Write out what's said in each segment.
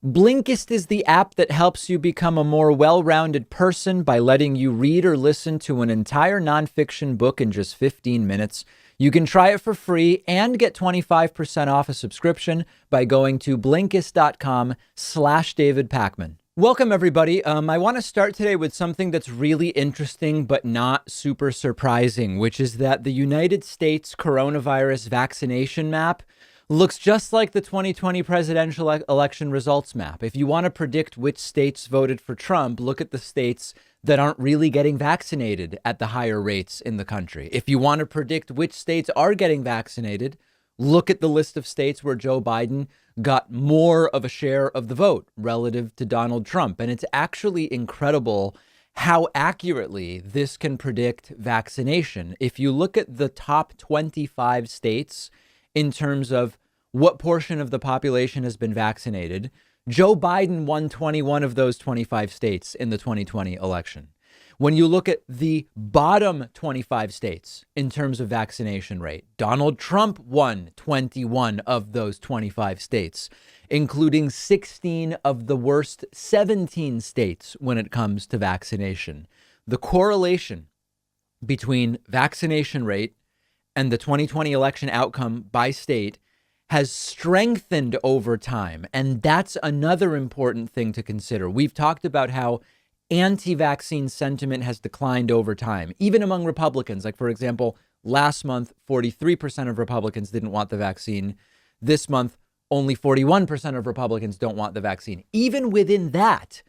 Blinkist is the app that helps you become a more well-rounded person by letting you read or listen to an entire nonfiction book in just 15 minutes. You can try it for free and get 25% off a subscription by going to Blinkist.com/David Pakman. Welcome, everybody. I want to start today with something that's really interesting, but not super surprising, which is that the United States coronavirus vaccination map looks just like the 2020 presidential election results map. If you want to predict which states voted for Trump, look at the states that aren't really getting vaccinated at the higher rates in the country. If you want to predict which states are getting vaccinated, look at the list of states where Joe Biden got more of a share of the vote relative to Donald Trump. And it's actually incredible how accurately this can predict vaccination. If you look at the top 25 states in terms of what portion of the population has been vaccinated, Joe Biden won 21 of those 25 states in the 2020 election. When you look at the bottom 25 states in terms of vaccination rate, Donald Trump won 21 of those 25 states, including 16 of the worst 17 states when it comes to vaccination. The correlation between vaccination rate and the 2020 election outcome by state has strengthened over time. And that's another important thing to consider. We've talked about how anti-vaccine sentiment has declined over time, even among Republicans. Like, for example, last month, 43% of Republicans didn't want the vaccine. This month, only 41% of Republicans don't want the vaccine. Even within that,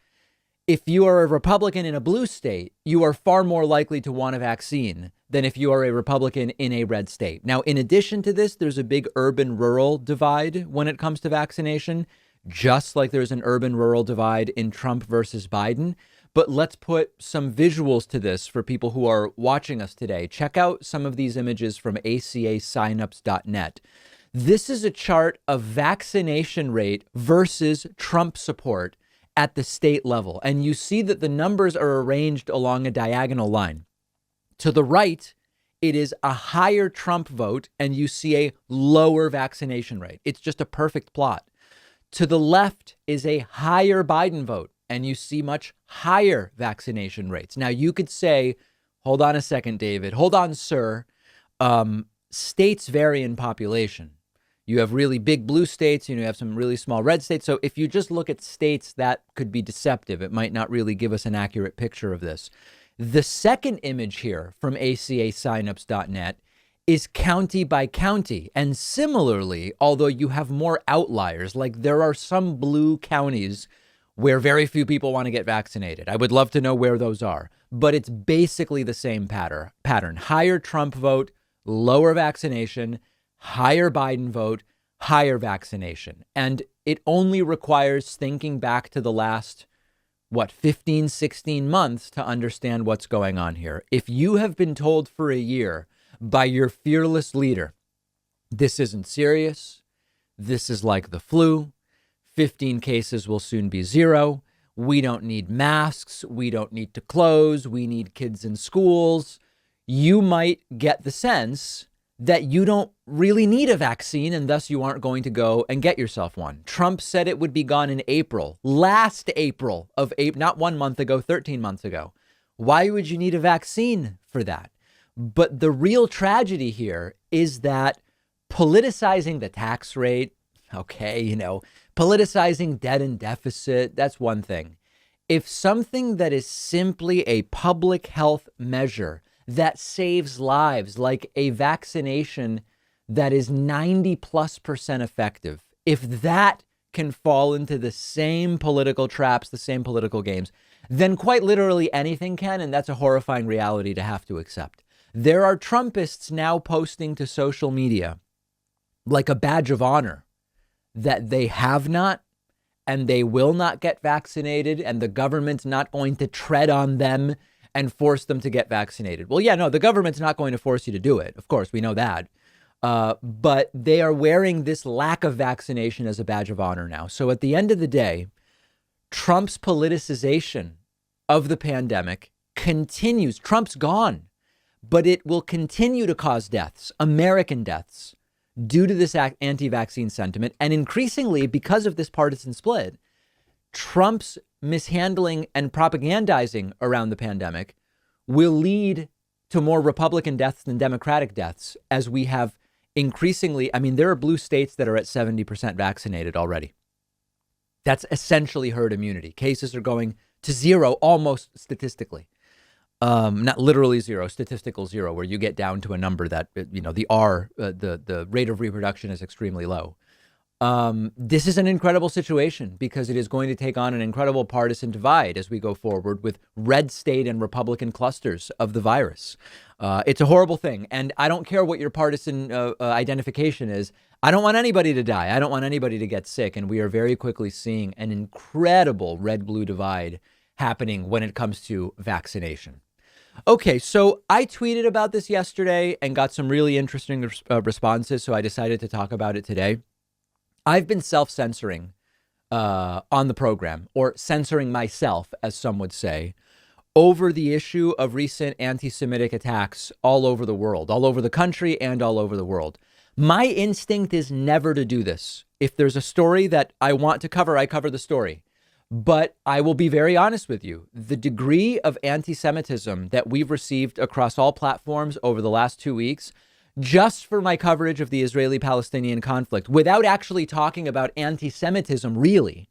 if you are a Republican in a blue state, you are far more likely to want a vaccine than if you are a Republican in a red state. Now, in addition to this, there's a big urban-rural divide when it comes to vaccination, just like there's an urban-rural divide in Trump versus Biden. But let's put some visuals to this for people who are watching us today. Check out some of these images from acasignups.net. This is a chart of vaccination rate versus Trump support at the state level. And you see that the numbers are arranged along a diagonal line. To the right, it is a higher Trump vote, and you see a lower vaccination rate. It's just a perfect plot. To the left is a higher Biden vote, and you see much higher vaccination rates. Now, you could say, hold on a second, David. Hold on, sir. States vary in population. You have really big blue states, you have some really small red states. So if you just look at states, that could be deceptive. It might not really give us an accurate picture of this. The second image here from acasignups.net is county by county. And similarly, although you have more outliers, like there are some blue counties where very few people want to get vaccinated. I would love to know where those are, but it's basically the same pattern. Higher Trump vote, lower vaccination, higher Biden vote, higher vaccination. And it only requires thinking back to the last 15, 16 months to understand what's going on here. If you have been told for a year by your fearless leader, this isn't serious, this is like the flu, 15 cases will soon be 0, we don't need masks, we don't need to close, we need kids in schools, you might get the sense that you don't really need a vaccine and thus you aren't going to go and get yourself one. Trump said it would be gone in April, last April of not 1 month ago, 13 months ago. Why would you need a vaccine for that? But the real tragedy here is that politicizing the tax rate, politicizing debt and deficit, that's one thing. If something that is simply a public health measure that saves lives, like a vaccination that is 90+% effective, if that can fall into the same political traps, the same political games, then quite literally anything can. And that's a horrifying reality to have to accept. There are Trumpists now posting to social media like a badge of honor that they have not and they will not get vaccinated, and the government's not going to tread on them and force them to get vaccinated. Well, yeah, no, the government's not going to force you to do it. Of course, we know that. But they are wearing this lack of vaccination as a badge of honor now. So at the end of the day, Trump's politicization of the pandemic continues. Trump's gone, but it will continue to cause deaths, American deaths, due to this anti-vaccine sentiment. And increasingly, because of this partisan split, Trump's mishandling and propagandizing around the pandemic will lead to more Republican deaths than Democratic deaths, as we have increasingly. I mean, there are blue states that are at 70% vaccinated already. That's essentially herd immunity. Cases are going to zero almost statistically. Not literally zero, statistical zero, where you get down to a number that, the rate of reproduction is extremely low. This is an incredible situation because it is going to take on an incredible partisan divide as we go forward with red state and Republican clusters of the virus. It's a horrible thing. And I don't care what your partisan identification is. I don't want anybody to die. I don't want anybody to get sick. And we are very quickly seeing an incredible red-blue divide happening when it comes to vaccination. Okay, so I tweeted about this yesterday and got some really interesting responses. So I decided to talk about it today. I've been self-censoring on the program, or censoring myself, as some would say, over the issue of recent anti-Semitic attacks all over the world, all over the country and all over the world. My instinct is never to do this. If there's a story that I want to cover, I cover the story. But I will be very honest with you. The degree of anti-Semitism that we've received across all platforms over the last 2 weeks, just for my coverage of the Israeli-Palestinian conflict, without actually talking about anti-Semitism really,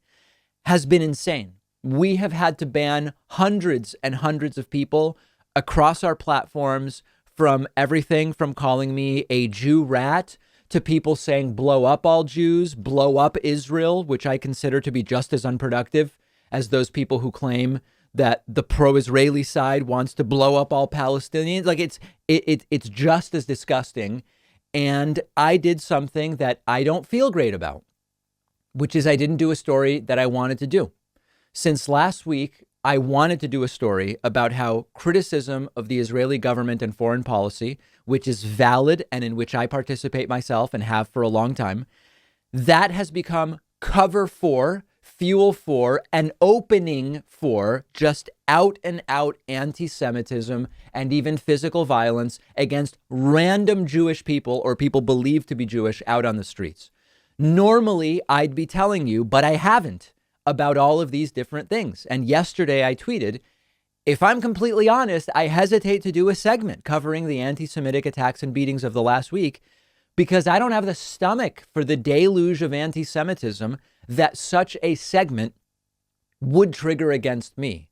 has been insane. We have had to ban hundreds and hundreds of people across our platforms, from everything from calling me a Jew rat to people saying blow up all Jews, blow up Israel, which I consider to be just as unproductive as those people who claim that the pro-Israeli side wants to blow up all Palestinians. Like it's just as disgusting. And I did something that I don't feel great about, which is I didn't do a story that I wanted to do. Since last week, I wanted to do a story about how criticism of the Israeli government and foreign policy, which is valid and in which I participate myself and have for a long time, that has become cover for, fuel for, an opening for just out and out anti-Semitism and even physical violence against random Jewish people or people believed to be Jewish out on the streets. Normally, I'd be telling you, but I haven't, about all of these different things. And yesterday I tweeted, if I'm completely honest, I hesitate to do a segment covering the anti-Semitic attacks and beatings of the last week because I don't have the stomach for the deluge of anti-Semitism that such a segment would trigger against me.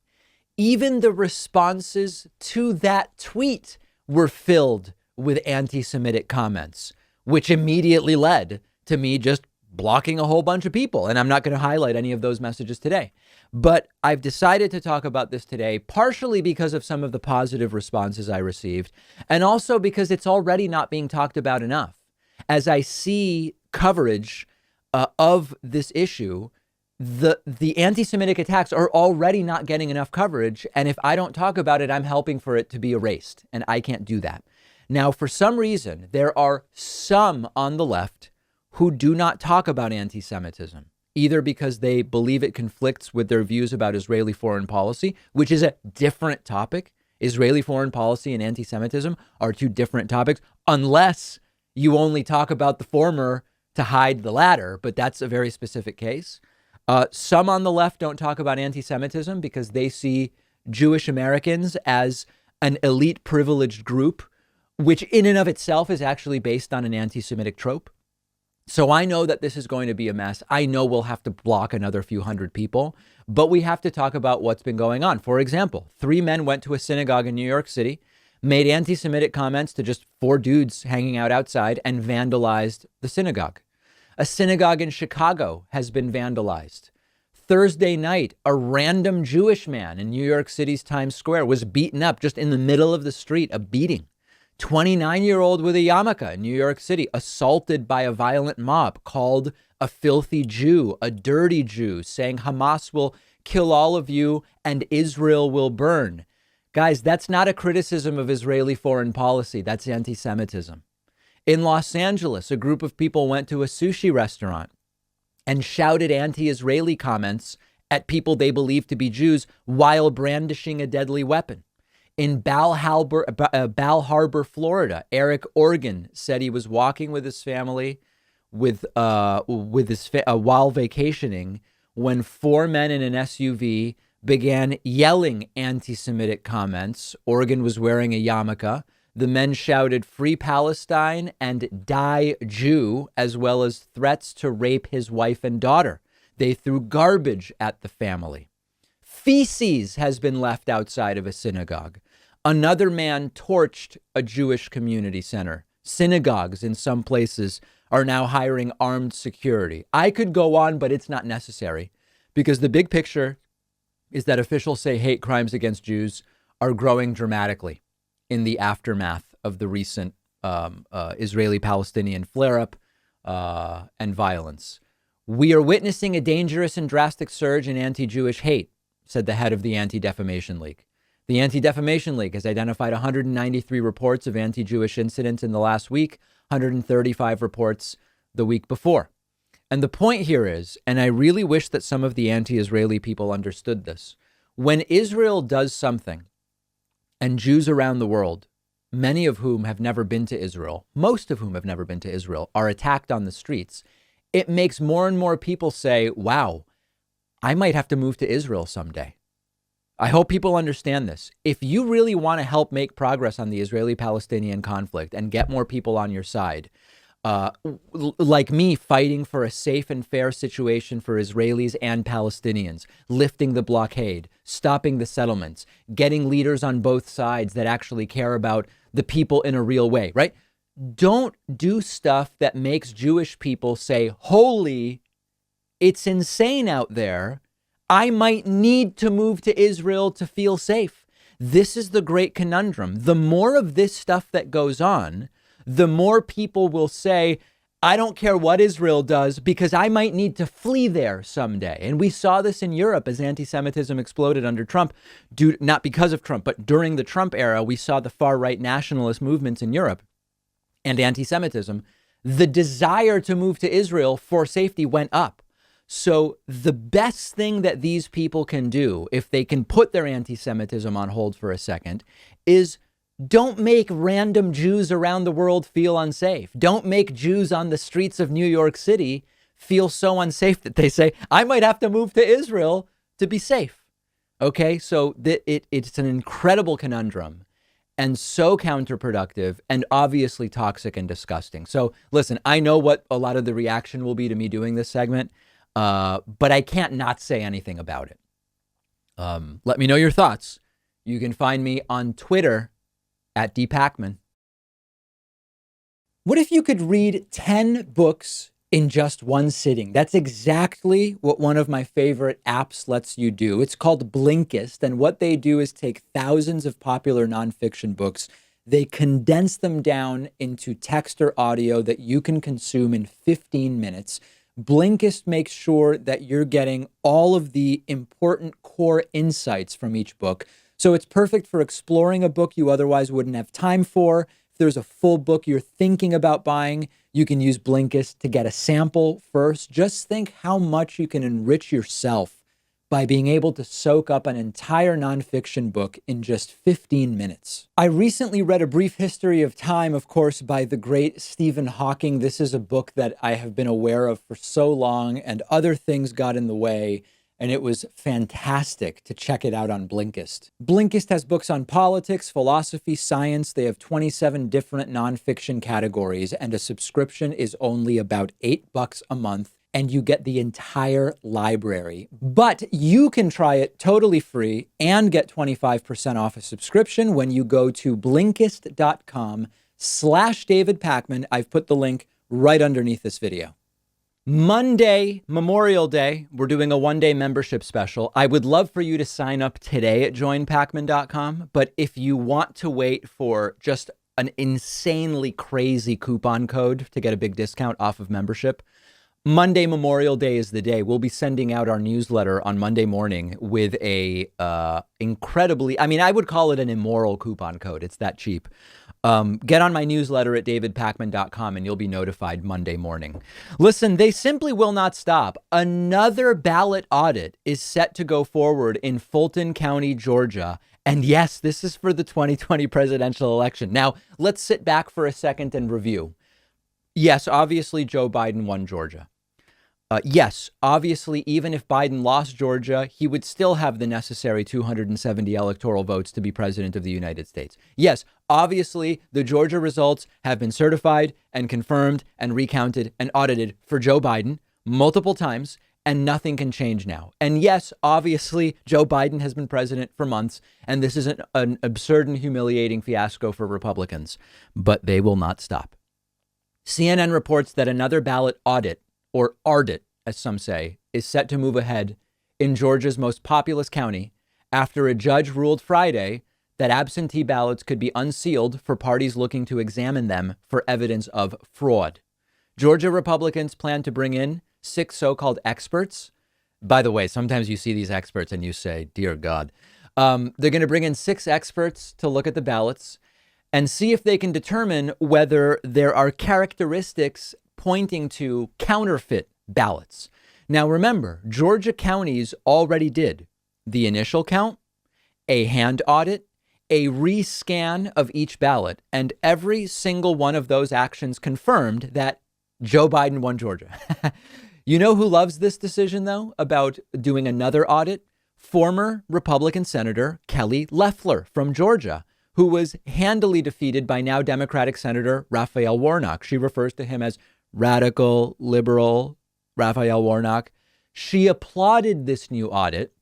Even the responses to that tweet were filled with anti-Semitic comments, which immediately led to me just blocking a whole bunch of people. And I'm not going to highlight any of those messages today. But I've decided to talk about this today, partially because of some of the positive responses I received, and also because it's already not being talked about enough. As I see coverage of this issue, the anti-Semitic attacks are already not getting enough coverage. And if I don't talk about it, I'm helping for it to be erased. And I can't do that. Now, for some reason, there are some on the left who do not talk about anti-Semitism, either because they believe it conflicts with their views about Israeli foreign policy, which is a different topic. Israeli foreign policy and anti-Semitism are two different topics, unless you only talk about the former to hide the latter, but that's a very specific case. Some on the left don't talk about anti-Semitism because they see Jewish Americans as an elite privileged group, which in and of itself is actually based on an anti-Semitic trope. So I know that this is going to be a mess. I know we'll have to block another few hundred people, but we have to talk about what's been going on. For example, 3 men went to a synagogue in New York City, made anti-Semitic comments to just 4 dudes hanging out outside, and vandalized the synagogue. A synagogue in Chicago has been vandalized. Thursday night, a random Jewish man in New York City's Times Square was beaten up just in the middle of the street, a beating. 29-year-old with a yarmulke in New York City, assaulted by a violent mob, called a filthy Jew, a dirty Jew, saying Hamas will kill all of you and Israel will burn. Guys, that's not a criticism of Israeli foreign policy. That's anti-Semitism. In Los Angeles, a group of people went to a sushi restaurant and shouted anti-Israeli comments at people they believed to be Jews while brandishing a deadly weapon. In Bal Harbor, Florida, Eric Organ said he was walking with his family while vacationing when four men in an SUV began yelling anti-Semitic comments. Oregon was wearing a yarmulke. The men shouted "Free Palestine" and "Die Jew," as well as threats to rape his wife and daughter. They threw garbage at the family. Feces has been left outside of a synagogue. Another man torched a Jewish community center. Synagogues in some places are now hiring armed security. I could go on, but it's not necessary, because the big picture is that officials say hate crimes against Jews are growing dramatically in the aftermath of the recent Israeli-Palestinian flare-up and violence. We are witnessing a dangerous and drastic surge in anti-Jewish hate, said the head of the Anti-Defamation League. The Anti-Defamation League has identified 193 reports of anti-Jewish incidents in the last week, 135 reports the week before. And the point here is, and I really wish that some of the anti-Israeli people understood this, when Israel does something and Jews around the world, many of whom have never been to Israel, most of whom have never been to Israel, are attacked on the streets, it makes more and more people say, wow, I might have to move to Israel someday. I hope people understand this. If you really want to help make progress on the Israeli-Palestinian conflict and get more people on your side, like me fighting for a safe and fair situation for Israelis and Palestinians, lifting the blockade, stopping the settlements, getting leaders on both sides that actually care about the people in a real way, right? Don't do stuff that makes Jewish people say, holy, it's insane out there. I might need to move to Israel to feel safe. This is the great conundrum. The more of this stuff that goes on, the more people will say, I don't care what Israel does because I might need to flee there someday. And we saw this in Europe as anti-Semitism exploded under Trump, not because of Trump, but during the Trump era, we saw the far right nationalist movements in Europe and anti-Semitism. The desire to move to Israel for safety went up. So the best thing that these people can do, if they can put their anti-Semitism on hold for a second, is don't make random Jews around the world feel unsafe. Don't make Jews on the streets of New York City feel so unsafe that they say, I might have to move to Israel to be safe. Okay, so it's an incredible conundrum and so counterproductive and obviously toxic and disgusting. So listen, I know what a lot of the reaction will be to me doing this segment. But I can't not say anything about it. Let me know your thoughts. You can find me on Twitter at @Pakman. What if you could read 10 books in just one sitting? That's exactly what one of my favorite apps lets you do. It's called Blinkist. And what they do is take thousands of popular nonfiction books. They condense them down into text or audio that you can consume in 15 minutes. Blinkist makes sure that you're getting all of the important core insights from each book. So it's perfect for exploring a book you otherwise wouldn't have time for. If there's a full book you're thinking about buying, you can use Blinkist to get a sample first. Just think how much you can enrich yourself by being able to soak up an entire nonfiction book in just 15 minutes. I recently read A Brief History of Time, of course, by the great Stephen Hawking. This is a book that I have been aware of for so long, and other things got in the way, and it was fantastic to check it out on Blinkist. Blinkist has books on politics, philosophy, science. They have 27 different nonfiction categories, and a subscription is only about $8 a month. And you get the entire library. But you can try it totally free and get 25% off a subscription when you go to Blinkist.com/David Pakman. I've put the link right underneath this video. Monday, Memorial Day, we're doing a one-day membership special. I would love for you to sign up today at joinpakman.com. But if you want to wait for just an insanely crazy coupon code to get a big discount off of membership, Monday, Memorial Day is the day. We'll be sending out our newsletter on Monday morning with a incredibly, I would call it an immoral coupon code. It's that cheap. Get on my newsletter at davidpakman.com and you'll be notified Monday morning. Listen, they simply will not stop. Another ballot audit is set to go forward in Fulton County, Georgia. And yes, this is for the 2020 presidential election. Now, let's sit back for a second and review. Yes, obviously Joe Biden won Georgia. Yes, obviously, even if Biden lost Georgia, he would still have the necessary 270 electoral votes to be president of the United States. Yes, obviously, the Georgia results have been certified and confirmed and recounted and audited for Joe Biden multiple times, and nothing can change now. And yes, obviously, Joe Biden has been president for months, and this is an absurd and humiliating fiasco for Republicans, but they will not stop. CNN reports that another ballot audit, or Audit, as some say, is set to move ahead in Georgia's most populous county after a judge ruled Friday that absentee ballots could be unsealed for parties looking to examine them for evidence of fraud. Georgia Republicans plan to bring in 6 so-called experts. By the way, sometimes you see these experts and you say, dear God. They're going to bring in 6 experts to look at the ballots and see if they can determine whether there are characteristics pointing to counterfeit ballots. Now, remember, Georgia counties already did the initial count, a hand audit, a rescan of each ballot, and every single one of those actions confirmed that Joe Biden won Georgia. You know who loves this decision, though, about doing another audit? Former Republican Senator Kelly Loeffler from Georgia, who was handily defeated by now Democratic Senator Raphael Warnock. She refers to him as radical liberal Raphael Warnock. She applauded this new audit,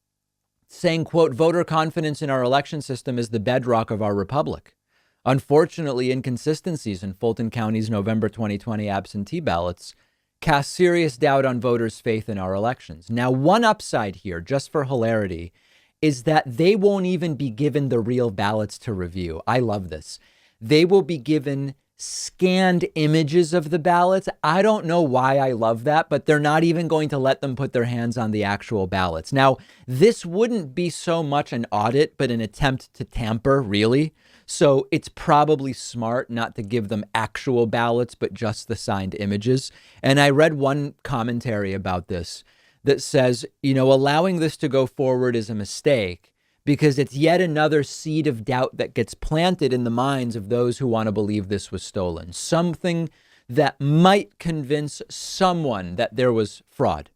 saying, quote, voter confidence in our election system is the bedrock of our republic. Unfortunately, inconsistencies in Fulton County's November 2020 absentee ballots cast serious doubt on voters' faith in our elections. Now, one upside here, just for hilarity, is that they won't even be given the real ballots to review. I love this. They will be given scanned images of the ballots. I don't know why I love that, but they're not even going to let them put their hands on the actual ballots. Now, this wouldn't be so much an audit, but an attempt to tamper, really. So it's probably smart not to give them actual ballots, but just the signed images. And I read one commentary about this that says, allowing this to go forward is a mistake because it's yet another seed of doubt that gets planted in the minds of those who want to believe this was stolen. Something that might convince someone that there was fraud.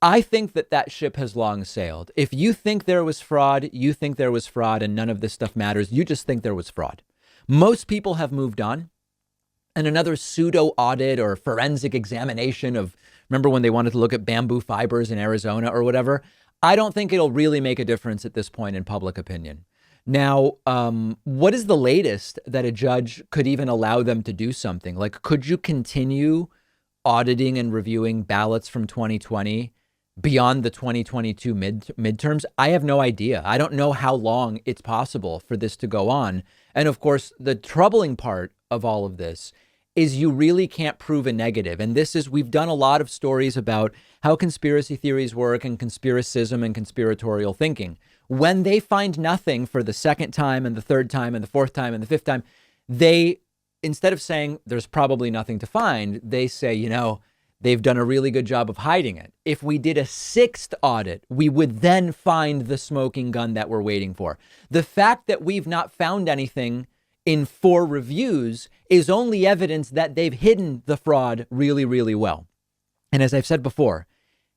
I think that ship has long sailed. If you think there was fraud, you think there was fraud and none of this stuff matters. You just think there was fraud. Most people have moved on. And another pseudo audit or forensic examination of, remember when they wanted to look at bamboo fibers in Arizona or whatever? I don't think it'll really make a difference at this point in public opinion. Now, what is the latest that a judge could even allow them to do something? Like, could you continue auditing and reviewing ballots from 2020 beyond the 2022 midterms? I have no idea. I don't know how long it's possible for this to go on. And of course, the troubling part of all of this is you really can't prove a negative. And we've done a lot of stories about how conspiracy theories work and conspiracism and conspiratorial thinking. When they find nothing for the second time and the third time and the fourth time and the fifth time, they, instead of saying there's probably nothing to find, they say, they've done a really good job of hiding it. If we did a 6th audit, we would then find the smoking gun that we're waiting for. The fact that we've not found anything in 4 reviews is only evidence that they've hidden the fraud really, really well. And as I've said before,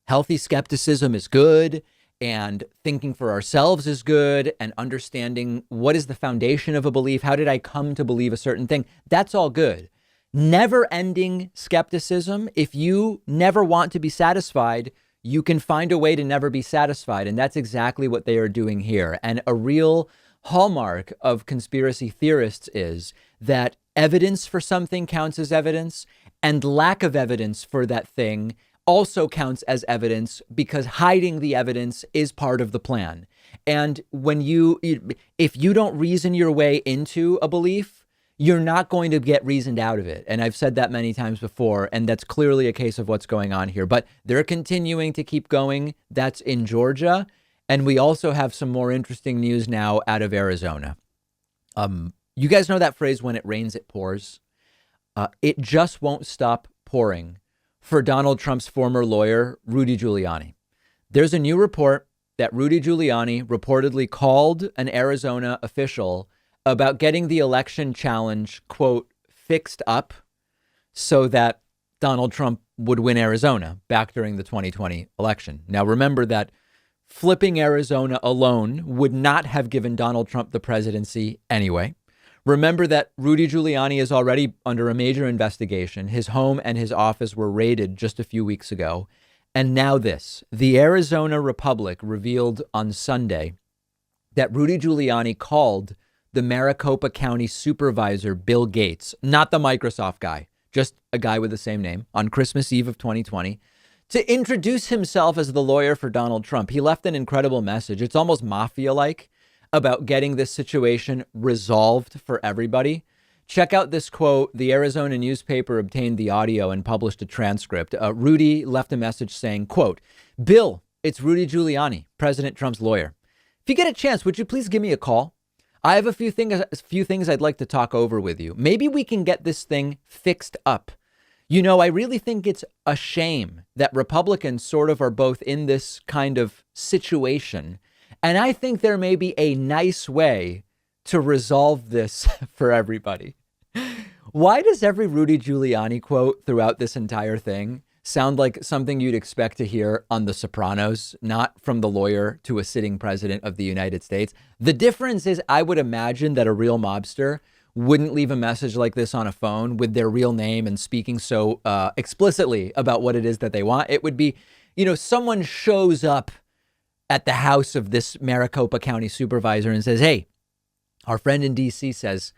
healthy skepticism is good and thinking for ourselves is good and understanding what is the foundation of a belief. How did I come to believe a certain thing? That's all good. Never-ending skepticism. If you never want to be satisfied, you can find a way to never be satisfied. And that's exactly what they are doing here. And a real hallmark of conspiracy theorists is that evidence for something counts as evidence and lack of evidence for that thing also counts as evidence because hiding the evidence is part of the plan. And if you don't reason your way into a belief, you're not going to get reasoned out of it. And I've said that many times before, and that's clearly a case of what's going on here. But they're continuing to keep going. That's in Georgia. And we also have some more interesting news now out of Arizona. You guys know that phrase, when it rains, it pours? It just won't stop pouring for Donald Trump's former lawyer, Rudy Giuliani. There's a new report that Rudy Giuliani reportedly called an Arizona official about getting the election challenge, quote, fixed up so that Donald Trump would win Arizona back during the 2020 election. Now, remember that flipping Arizona alone would not have given Donald Trump the presidency anyway. Remember that Rudy Giuliani is already under a major investigation. His home and his office were raided just a few weeks ago. And now this, the Arizona Republic revealed on Sunday that Rudy Giuliani called the Maricopa County supervisor, Bill Gates, not the Microsoft guy, just a guy with the same name, on Christmas Eve of 2020, to introduce himself as the lawyer for Donald Trump. He left an incredible message. It's almost mafia-like about getting this situation resolved for everybody. Check out this quote. The Arizona newspaper obtained the audio and published a transcript. Rudy left a message saying, quote, "Bill, it's Rudy Giuliani, President Trump's lawyer. If you get a chance, would you please give me a call? I have a few things I'd like to talk over with you. Maybe we can get this thing fixed up. You know, I really think it's a shame that Republicans sort of are both in this kind of situation. And I think there may be a nice way to resolve this for everybody." Why does every Rudy Giuliani quote throughout this entire thing sound like something you'd expect to hear on The Sopranos, not from the lawyer to a sitting president of the United States? The difference is, I would imagine that a real mobster wouldn't leave a message like this on a phone with their real name and speaking so explicitly about what it is that they want. It would be, someone shows up at the house of this Maricopa County supervisor and says, "Hey, our friend in DC says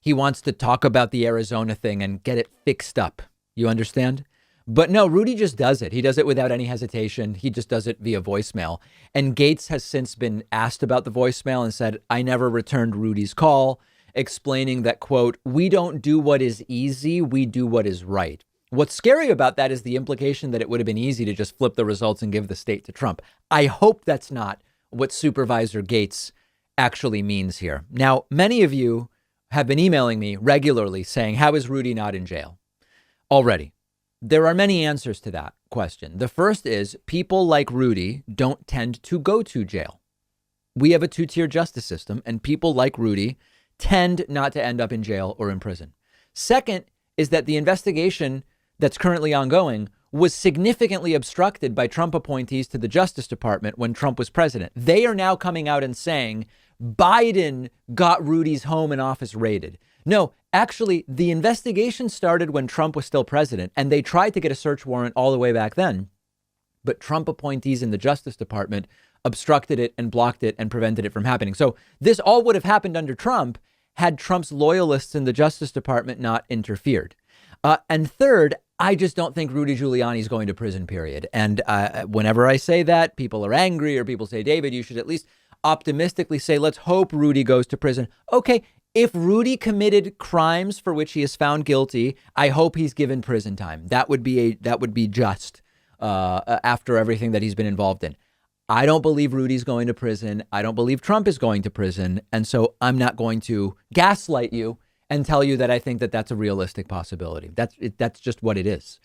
he wants to talk about the Arizona thing and get it fixed up." You understand? But no, Rudy just does it. He does it without any hesitation. He just does it via voicemail. And Gates has since been asked about the voicemail and said, "I never returned Rudy's call," explaining that, quote, "We don't do what is easy. We do what is right." What's scary about that is the implication that it would have been easy to just flip the results and give the state to Trump. I hope that's not what Supervisor Gates actually means here. Now, many of you have been emailing me regularly saying, how is Rudy not in jail already? There are many answers to that question. The first is people like Rudy don't tend to go to jail. We have a two-tier justice system, and people like Rudy tend not to end up in jail or in prison. Second is that the investigation that's currently ongoing was significantly obstructed by Trump appointees to the Justice Department when Trump was president. They are now coming out and saying Biden got Rudy's home and office raided. No, actually, the investigation started when Trump was still president, and they tried to get a search warrant all the way back then. But Trump appointees in the Justice Department obstructed it and blocked it and prevented it from happening. So this all would have happened under Trump had Trump's loyalists in the Justice Department not interfered. And third, I just don't think Rudy Giuliani is going to prison, period. And whenever I say that, people are angry, or people say, David, you should at least optimistically say, let's hope Rudy goes to prison. Okay, if Rudy committed crimes for which he is found guilty, I hope he's given prison time. That would be just after everything that he's been involved in. I don't believe Rudy's going to prison. I don't believe Trump is going to prison. And so I'm not going to gaslight you and tell you that I think that that's a realistic possibility. That's just what it is.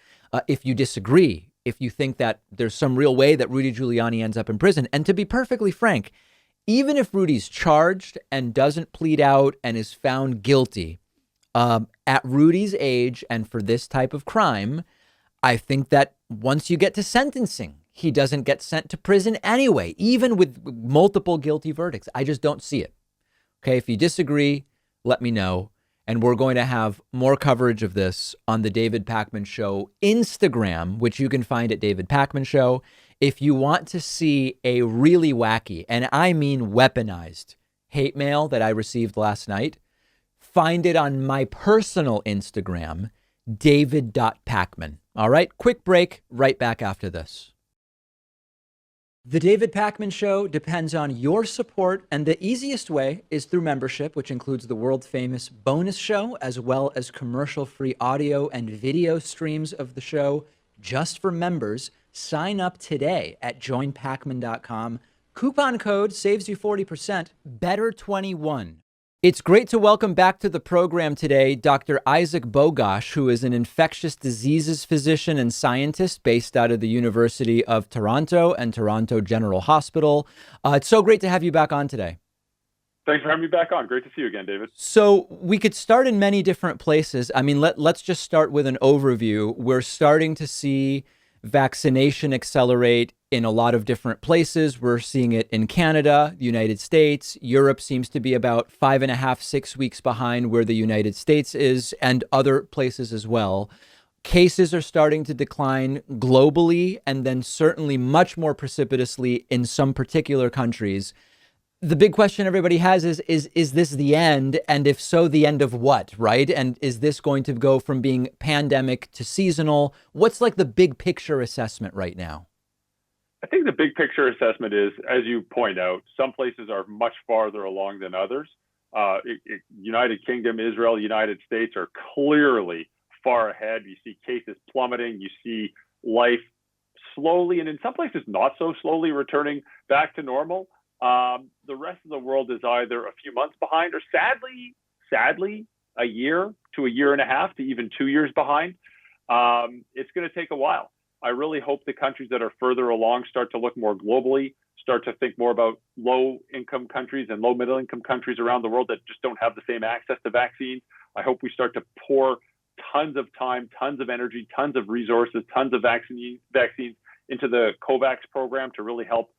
If you disagree, if you think that there's some real way that Rudy Giuliani ends up in prison, and to be perfectly frank, even if Rudy's charged and doesn't plead out and is found guilty at Rudy's age and for this type of crime, I think that once you get to sentencing, he doesn't get sent to prison anyway, even with multiple guilty verdicts. I just don't see it. Okay, if you disagree, let me know. And we're going to have more coverage of this on the David Pakman Show Instagram, which you can find at David Pakman Show. If you want to see a really wacky, and I mean weaponized, hate mail that I received last night, find it on my personal Instagram, david.pakman. All right, quick break, right back after this. The David Pakman Show depends on your support, and the easiest way is through membership, which includes the world-famous bonus show, as well as commercial-free audio and video streams of the show just for members. Sign up today at joinpakman.com. Coupon code saves you 40%, BETTER21. It's great to welcome back to the program today Dr. Isaac Bogoch, who is an infectious diseases physician and scientist based out of the University of Toronto and Toronto General Hospital. It's so great to have you back on today. Thanks for having me back on. Great to see you again, David. So we could start in many different places. I mean, let's just start with an overview. We're starting to see vaccination accelerate in a lot of different places. We're seeing it in Canada, the United States. Europe seems to be about 5.5, 6 weeks behind where the United States is, and other places as well. Cases are starting to decline globally, and then certainly much more precipitously in some particular countries. The big question everybody has is this the end? And if so, the end of what, right? And is this going to go from being pandemic to seasonal? What's like the big picture assessment right now? I think the big picture assessment is, as you point out, some places are much farther along than others. United Kingdom, Israel, United States are clearly far ahead. You see cases plummeting. You see life slowly, and in some places not so slowly, returning back to normal. The rest of the world is either a few months behind or sadly, a year to a year and a half to even 2 years behind. It's going to take a while. I really hope the countries that are further along start to look more globally, start to think more about low-income countries and low-middle-income countries around the world that just don't have the same access to vaccines. I hope we start to pour tons of time, tons of energy, tons of resources, tons of vaccines into the COVAX program to really help,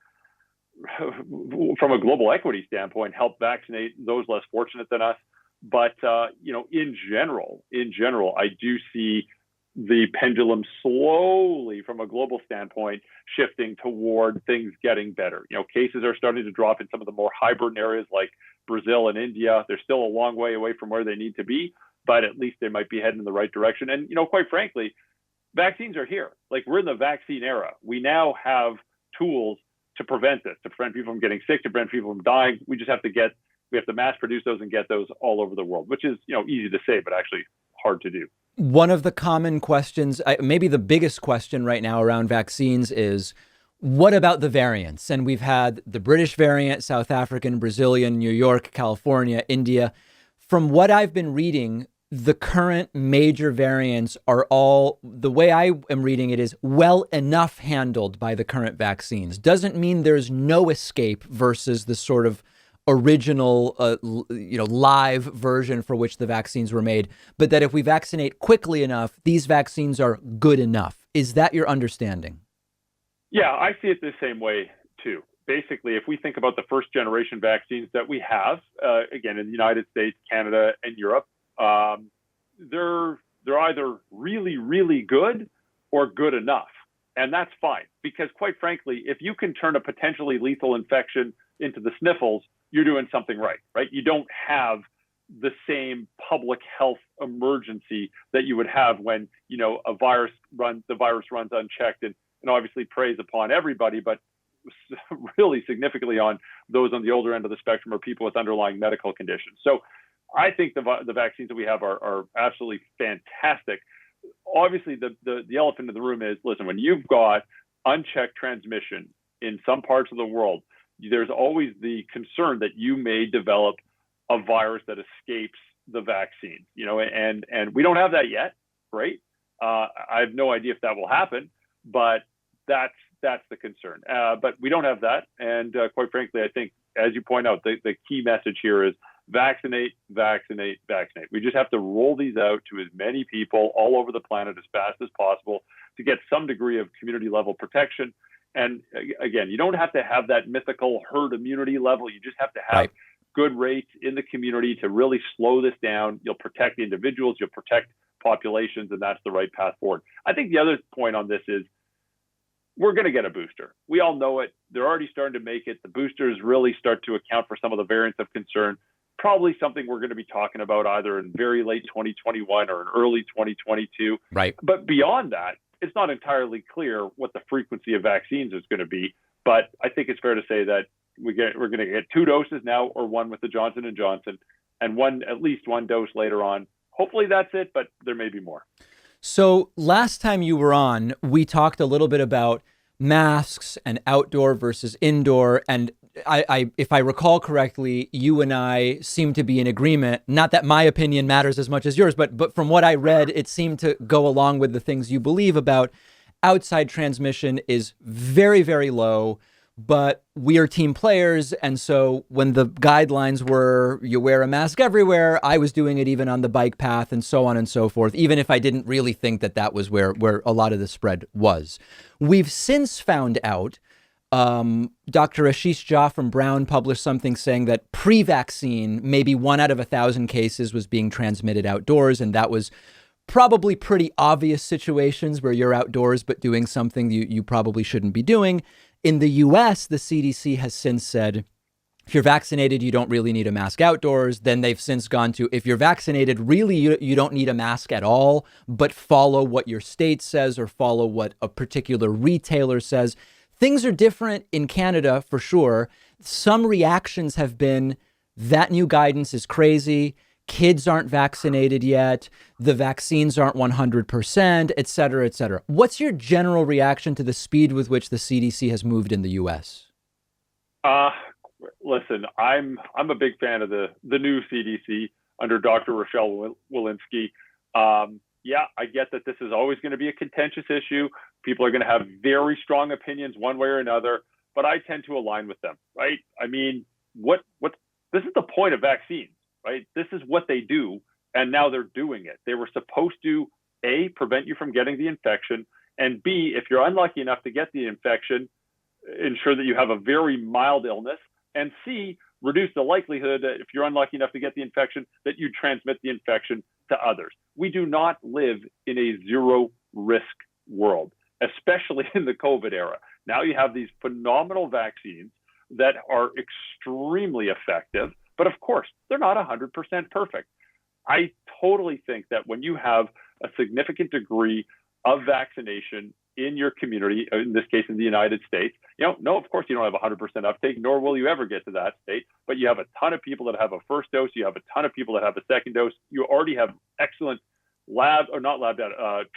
from a global equity standpoint, help vaccinate those less fortunate than us. But in general, I do see the pendulum slowly, from a global standpoint, shifting toward things getting better. Cases are starting to drop in some of the more high-burden areas like Brazil and India. They're still a long way away from where they need to be, but at least they might be heading in the right direction. And quite frankly, vaccines are here. Like, we're in the vaccine era. We now have tools to prevent this, to prevent people from getting sick, to prevent people from dying. We just have to mass produce those and get those all over the world, which is, easy to say, but actually hard to do. One of the common questions, maybe the biggest question right now around vaccines is, what about the variants? And we've had the British variant, South African, Brazilian, New York, California, India. From what I've been reading, the current major variants are all, the way I am reading it, is well enough handled by the current vaccines. Doesn't mean there's no escape versus the sort of original, live version for which the vaccines were made, but that if we vaccinate quickly enough, these vaccines are good enough. Is that your understanding? Yeah, I see it the same way too. Basically, if we think about the first generation vaccines that we have, again, in the United States, Canada, and Europe, they're either really, really good or good enough. And that's fine, because quite frankly, if you can turn a potentially lethal infection into the sniffles, you're doing something right? You don't have the same public health emergency that you would have when, the virus runs unchecked and obviously preys upon everybody, but really significantly on those on the older end of the spectrum or people with underlying medical conditions. So I think the vaccines that we have are absolutely fantastic. Obviously, the elephant in the room is, listen, when you've got unchecked transmission in some parts of the world, there's always the concern that you may develop a virus that escapes the vaccine, and we don't have that yet, right? I have no idea if that will happen, but that's the concern. But we don't have that, and quite frankly, I think, as you point out, the key message here is vaccinate, vaccinate, vaccinate. We just have to roll these out to as many people all over the planet as fast as possible to get some degree of community level protection. And again, you don't have to have that mythical herd immunity level. You just have to have good rates in the community to really slow this down. You'll protect individuals, you'll protect populations, and that's the right path forward. I think the other point on this is, we're going to get a booster. We all know it. They're already starting to make it. The boosters really start to account for some of the variants of concern. Probably something we're going to be talking about either in very late 2021 or in early 2022. Right. But beyond that, it's not entirely clear what the frequency of vaccines is going to be. But I think it's fair to say that we're going to get 2 doses now, or 1 with the Johnson & Johnson, and at least 1 dose later on. Hopefully that's it, but there may be more. So last time you were on, we talked a little bit about masks and outdoor versus indoor. And if I recall correctly, you and I seem to be in agreement. Not that my opinion matters as much as yours, but from what I read, it seemed to go along with the things you believe about outside transmission is very, very low. but we are team players. And so when the guidelines were you wear a mask everywhere, I was doing it even on the bike path and so on and so forth, even if I didn't really think that that was where a lot of the spread was. We've since found out Dr. Ashish Jha from Brown published something saying that pre-vaccine, maybe 1 out of 1,000 cases was being transmitted outdoors. And that was probably pretty obvious situations where you're outdoors, but doing something you probably shouldn't be doing. In the US, the CDC has since said, if you're vaccinated, you don't really need a mask outdoors. Then they've since gone to, if you're vaccinated, really, you don't need a mask at all, but follow what your state says or follow what a particular retailer says. Things are different in Canada for sure. Some reactions have been that new guidance is crazy. Kids aren't vaccinated yet. The vaccines aren't 100%, et cetera, et cetera. What's your general reaction to the speed with which the CDC has moved in the U.S.? Listen, I'm a big fan of the new CDC under Dr. Rochelle Walensky. Yeah, I get that this is always going to be a contentious issue. People are going to have very strong opinions one way or another, but I tend to align with them, right? I mean, this is the point of vaccines. Right? This is what they do, and now they're doing it. They were supposed to, A, prevent you from getting the infection, and B, if you're unlucky enough to get the infection, ensure that you have a very mild illness, and C, reduce the likelihood that if you're unlucky enough to get the infection, that you transmit the infection to others. We do not live in a zero-risk world, especially in the COVID era. Now you have these phenomenal vaccines that are extremely effective, but of course, they're not 100% perfect. I totally think that when you have a significant degree of vaccination in your community, in this case in the United States, no, of course you don't have 100% uptake, nor will you ever get to that state, but you have a ton of people that have a first dose, you have a ton of people that have a second dose, you already have excellent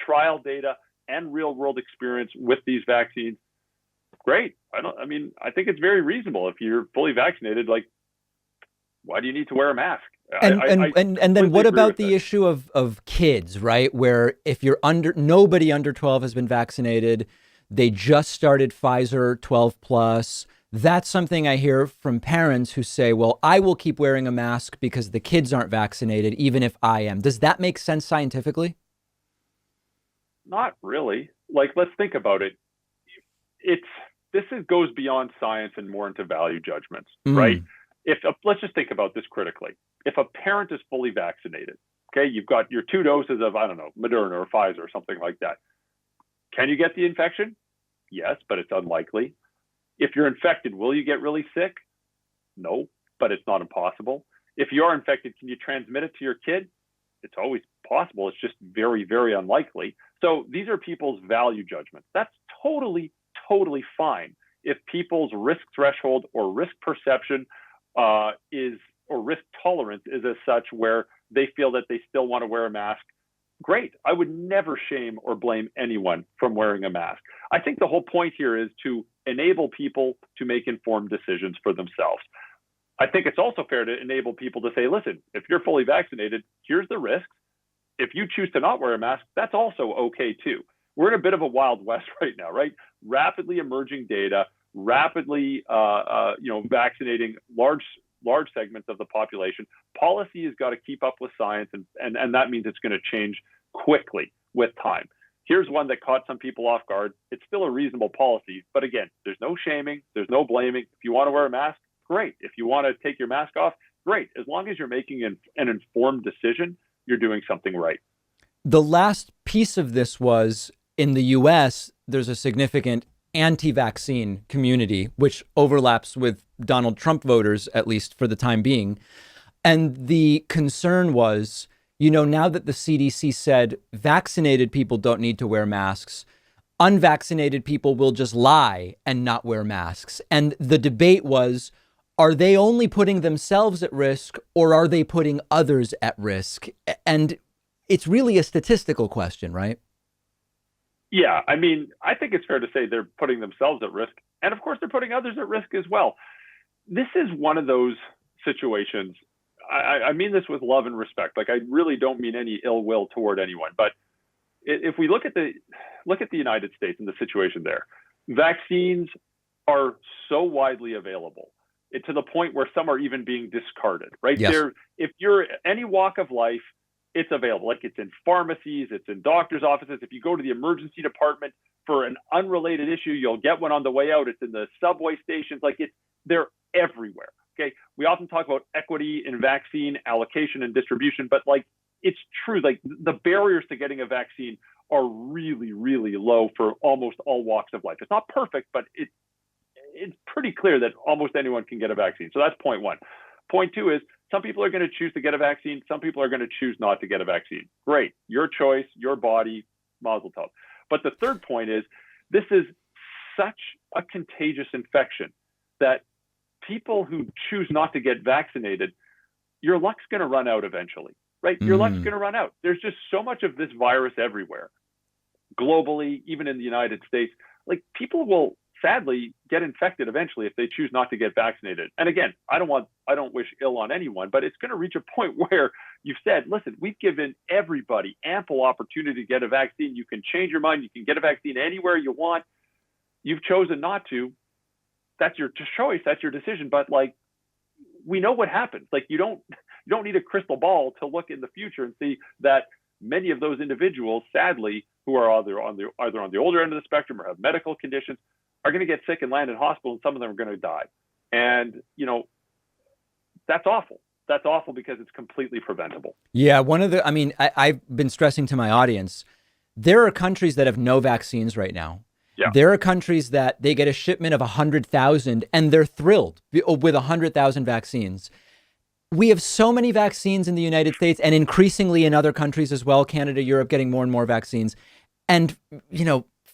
trial data and real world experience with these vaccines. Great. I think it's very reasonable if you're fully vaccinated, like, why do you need to wear a mask? And then what about the issue of kids, right? Where if you're nobody under 12 has been vaccinated, they just started Pfizer 12 plus. That's something I hear from parents who say, well, I will keep wearing a mask because the kids aren't vaccinated, even if I am. Does that make sense scientifically? Not really. Like, let's think about it. This goes beyond science and more into value judgments, right? Let's just think about this critically. If a parent is fully vaccinated, okay, you've got your 2 doses of, I don't know, Moderna or Pfizer or something like that. Can you get the infection? Yes, but it's unlikely. If you're infected, will you get really sick? No, but it's not impossible. If you are infected, can you transmit it to your kid? It's always possible. It's just very, very unlikely. So these are people's value judgments. That's totally, totally fine. If people's risk threshold or risk perception or risk tolerance is as such where they feel that they still want to wear a mask, great. I would never shame or blame anyone from wearing a mask. I think the whole point here is to enable people to make informed decisions for themselves. I think it's also fair to enable people to say, listen, if you're fully vaccinated, here's the risks. If you choose to not wear a mask, that's also okay too. We're in a bit of a wild west right now, right? Rapidly emerging data, rapidly vaccinating large segments of the population. Policy has got to keep up with science, and that means it's going to change quickly with time. Here's one that caught some people off guard. It's still a reasonable policy, but again, there's no shaming, there's no blaming. If you want to wear a mask, great. If you want to take your mask off, great. As long as you're making an informed decision, you're doing something right. The last piece of this was in the US, there's a significant anti-vaccine community, which overlaps with Donald Trump voters, at least for the time being. And the concern was, now that the CDC said vaccinated people don't need to wear masks, unvaccinated people will just lie and not wear masks. And the debate was, are they only putting themselves at risk or are they putting others at risk? And it's really a statistical question, right? Yeah, I think it's fair to say they're putting themselves at risk. And of course, they're putting others at risk as well. This is one of those situations. I mean this with love and respect. Like, I really don't mean any ill will toward anyone. But if we look at the United States and the situation there, vaccines are so widely available, to the point where some are even being discarded, right? Yes. If you're any walk of life, it's available. Like, it's in pharmacies, it's in doctor's offices. If you go to the emergency department for an unrelated issue, you'll get one on the way out. It's in the subway stations. Like, they're everywhere. Okay. We often talk about equity in vaccine allocation and distribution, but like, it's true. Like, the barriers to getting a vaccine are really, really low for almost all walks of life. It's not perfect, but it's pretty clear that almost anyone can get a vaccine. So that's point one. Point two is, some people are going to choose to get a vaccine. Some people are going to choose not to get a vaccine. Great. Your choice, your body, mazel tov. But the third point is, this is such a contagious infection that people who choose not to get vaccinated, your luck's going to run out eventually, right? Your luck's going to run out. There's just so much of this virus everywhere, globally, even in the United States. Like, people will sadly get infected eventually if they choose not to get vaccinated. And again, I don't wish ill on anyone, but it's going to reach a point where you've said, listen, we've given everybody ample opportunity to get a vaccine. You can change your mind. You can get a vaccine anywhere you want. You've chosen not to. That's your choice. That's your decision. But like, we know what happens. Like, you don't need a crystal ball to look in the future and see that many of those individuals, sadly, who are either on the older end of the spectrum or have medical conditions, are going to get sick and land in hospital, and some of them are going to die. And, that's awful. That's awful because it's completely preventable. Yeah. I've been stressing to my audience, there are countries that have no vaccines right now. Yeah. There are countries that they get a shipment of 100,000 and they're thrilled with 100,000 vaccines. We have so many vaccines in the United States, and increasingly in other countries as well, Canada, Europe, getting more and more vaccines. And,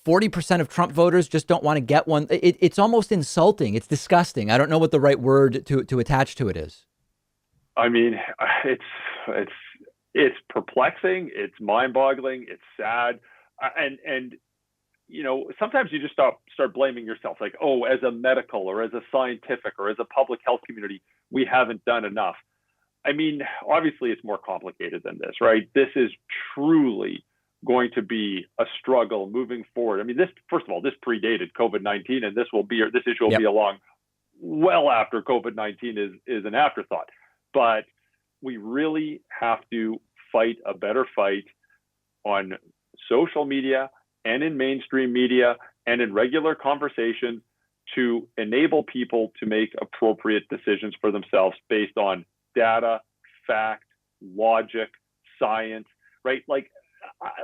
40% of Trump voters just don't want to get one. It's almost insulting. It's disgusting. I don't know what the right word to attach to it is. I mean, it's perplexing. It's mind-boggling. It's sad. And sometimes you just start blaming yourself. Like, oh, as a medical or as a scientific or as a public health community, we haven't done enough. I mean, obviously it's more complicated than this, right? This is truly going to be a struggle moving forward. I mean, first of all, this predated COVID-19, and this issue will be along well after COVID-19 is an afterthought. But we really have to fight a better fight on social media and in mainstream media and in regular conversations to enable people to make appropriate decisions for themselves based on data, fact, logic, science, right? Like,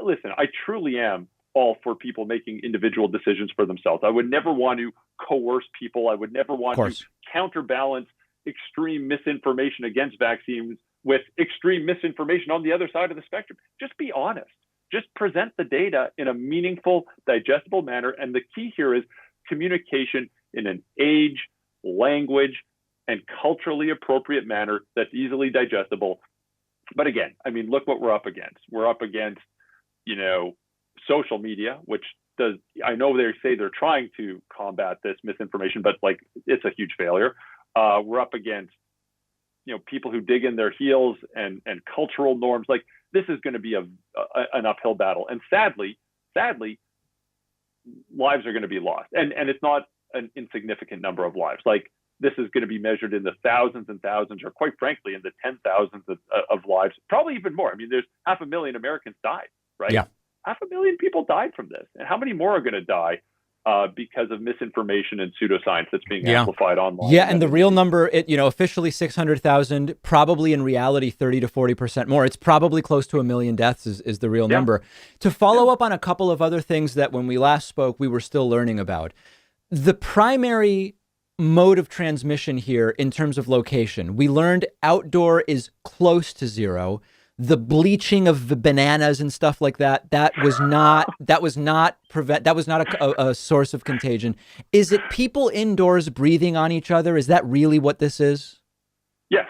listen, I truly am all for people making individual decisions for themselves. I would never want to coerce people. I would never want to counterbalance extreme misinformation against vaccines with extreme misinformation on the other side of the spectrum. Just be honest. Just present the data in a meaningful, digestible manner. And the key here is communication in an age, language, and culturally appropriate manner that's easily digestible. But again, I mean, look what we're up against. We're up against, social media, which I know they say they're trying to combat this misinformation, but like, it's a huge failure. We're up against, people who dig in their heels and cultural norms. Like, this is going to be an uphill battle. And sadly, lives are going to be lost. And it's not an insignificant number of lives. Like, this is going to be measured in the thousands and thousands, or quite frankly, in the 10,000s of lives, probably even more. I mean, there's 500,000 Americans died, right? Yeah. 500,000 people died from this. And how many more are going to die because of misinformation and pseudoscience that's being amplified online? Yeah, and the real number, officially 600,000, probably in reality 30 to 40% more. It's probably close to 1 million deaths is the real number. To follow up on a couple of other things that when we last spoke, we were still learning about. The primary mode of transmission here in terms of location, we learned outdoor is close to zero. The bleaching of the bananas and stuff like that, that was not a source of contagion. Is it people indoors breathing on each other? Is that really what this is? Yes.